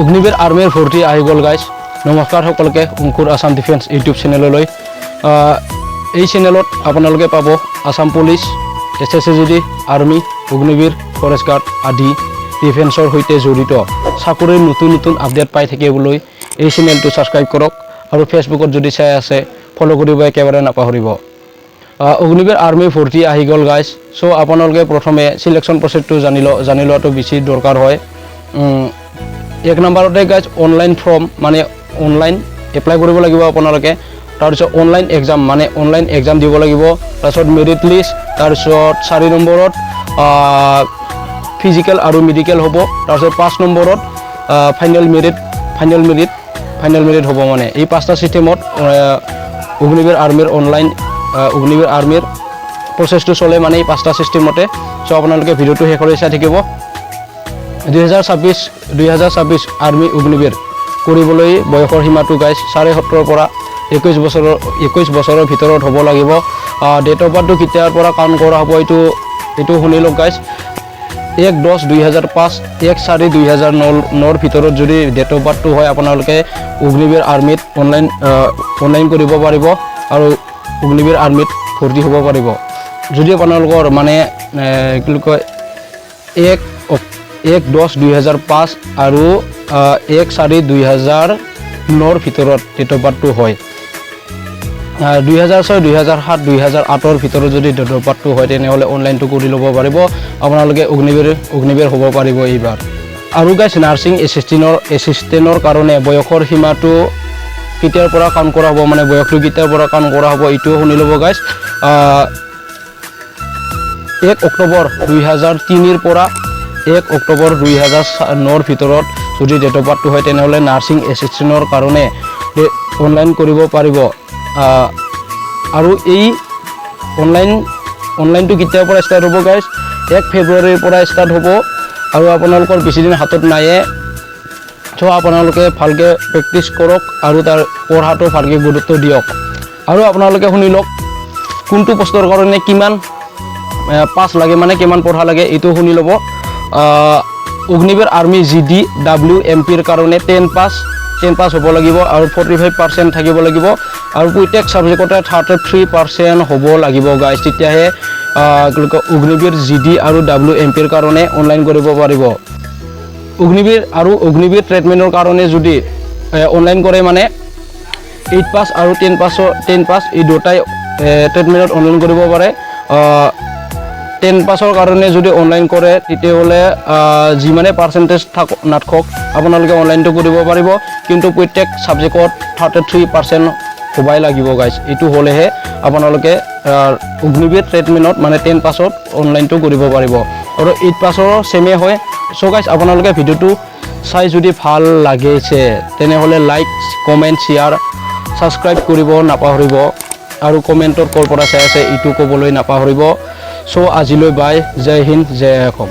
অগ্নিবীৰ আৰ্মিৰ ভৰ্তি আহি গ'ল গাইজ। নমস্কাৰ সকলোকে অংকুৰ আসাম ডিফেন্স ইউটিউব চেনেললৈ। এই চেনেলত আপোনালোকে পাব Assam police, SSGD, army, Agniveer, forest guard আদি ডিফেন্সৰ সৈতে জড়িত চাকৰিৰ নতুন নতুন আপডেট পাই থাকিবলৈ এই চেনেলটো ছাবস্ক্ৰাইব কৰক আৰু ফেচবুকত যদি চাই আছে ফলো কৰিব একেবাৰে নাপাহৰিব। অগ্নিবীৰ আৰ্মি ভৰ্তি আহি গ'ল গাইজ। চ' আপোনালোকে প্ৰথমে চিলেকশ্যন প্ৰচেছটো জানি লোৱাটো বেছি দৰকাৰ হয়। এক নম্বৰতে গাইজ অনলাইন ফৰ্ম মানে অনলাইন এপ্লাই কৰিব লাগিব আপোনালোকে। তাৰপিছত অনলাইন এক্সাম মানে অনলাইন এক্সাম দিব লাগিব। তাৰপিছত মেৰিট লিষ্ট, তাৰপিছত 4 নম্বৰত ফিজিকেল আৰু মেডিকেল হ'ব। তাৰপিছত 5 নম্বৰত ফাইনেল মেৰিট হ'ব। মানে এই 5টা চিষ্টেমত অগ্নিবীৰ আৰ্মিৰ অনলাইন অগ্নিবীৰ আৰ্মিৰ প্ৰচেছটো চলে মানে এই 5টা চিষ্টেমতে। চ' আপোনালোকে ভিডিঅ'টো শেষলৈ চাই থাকিব। 2026 আৰ্মি অগ্নিবীৰ কৰিবলৈ বয়সৰ সীমাটো গাইজ 17.5 পৰা 21 বছৰৰ ভিতৰত হ'ব লাগিব। ডেট অফ বাৰ্থটো কেতিয়াৰ পৰা কাউণ্ট কৰা হ'ব এইটো শুনি লওক গাইজ। 1/10/2005 1/4/2009 ভিতৰত যদি ডেট অফ বাৰ্থটো হয় আপোনালোকে অগ্নিবীৰ আৰ্মিত অনলাইন কৰিব পাৰিব আৰু অগ্নিবীৰ আৰ্মিত ভৰ্তি হ'ব পাৰিব। যদি আপোনালোকৰ মানে কি বুলি কয় 1/10/2005 আৰু 1/4/2009 ভিতৰত ডেট অফ বাৰ্থটো হয়। 2006, 2007, 2008 ভিতৰত যদি ডেট অফ বাৰ্থটো হয় তেনেহ'লে অনলাইনটো কৰি ল'ব পাৰিব। আপোনালোকে অগ্নিবীৰ হ'ব পাৰিব এইবাৰ। আৰু গাইজ নাৰ্ছিং এছিষ্টেণ্টৰ কাৰণে বয়সৰ সীমাটো কেতিয়াৰ পৰা কাউণ্ট কৰা হ'ব মানে বয়সটো কেতিয়াৰ পৰা কাউণ্ট কৰা হ'ব এইটোও শুনি ল'ব গাইজ। 1 অক্টোবৰ 2003 পৰা 1 অক্টোবৰ 2009 ভিতৰত যদি ডেট অফ বাৰ্থটো হয় তেনেহ'লে নাৰ্ছিং এছিষ্টেণ্টৰ কাৰণে অনলাইন কৰিব পাৰিব। আৰু এই অনলাইনটো কেতিয়াৰ পৰা ষ্টাৰ্ট হ'ব গাইজ 1 ফেব্ৰুৱাৰীৰ পৰা ষ্টাৰ্ট হ'ব। আৰু আপোনালোকৰ বেছিদিন হাতত নায়ে। চ' আপোনালোকে ভালকৈ প্ৰেক্টিছ কৰক আৰু তাৰ পঢ়াটো ভালকৈ গুৰুত্ব দিয়ক। আৰু আপোনালোকে শুনি লওক কোনটো পোষ্টৰ কাৰণে কিমান পাছ লাগে মানে কিমান পঢ়া লাগে এইটো শুনি ল'ব। অগ্নিবীৰ আৰ্মি GD WMPৰ কাৰণে 10 পাছ হ'ব লাগিব আৰু 45% থাকিব লাগিব আৰু প্ৰত্যেক ছাবজেক্টতে 33% হ'ব লাগিব গাইজ। তেতিয়াহে অগ্নিবীৰ GD আৰু WMPৰ কাৰণে অনলাইন কৰিব পাৰিব। অগ্নিবীৰ ট্ৰিটমেণ্টৰ কাৰণে যদি অনলাইন কৰে মানে 8 পাছ আৰু 10 পাছ এই দুটাই ট্ৰিটমেণ্টত অনলাইন কৰিব পাৰে। 10 পাছৰ কাৰণে যদি অনলাইন কৰে তেতিয়াহ'লে যিমানে পাৰ্চেণ্টেজ নাথাকক আপোনালোকে অনলাইনটো কৰিব পাৰিব। কিন্তু প্ৰত্যেক ছাবজেক্টত 33% হ'বই লাগিব গাইজ। এইটো হ'লেহে আপোনালোকে অগ্নিবীৰ ট্ৰিটমেণ্টত মানে 10 পাছত অনলাইনটো কৰিব পাৰিব আৰু 8 পাছৰো ছেমে হয়। চ' গাইজ আপোনালোকে ভিডিঅ'টো চাই যদি ভাল লাগিছে তেনেহ'লে লাইক, কমেণ্ট, শ্বেয়াৰ, ছাবস্ক্ৰাইব কৰিব নাপাহৰিব আৰু কমেণ্টত ক'ৰ পৰা চাই আছে এইটো ক'বলৈ নাপাহৰিব। চ' আজিলৈ বাই, জয় হিন্দ, জয় অসম।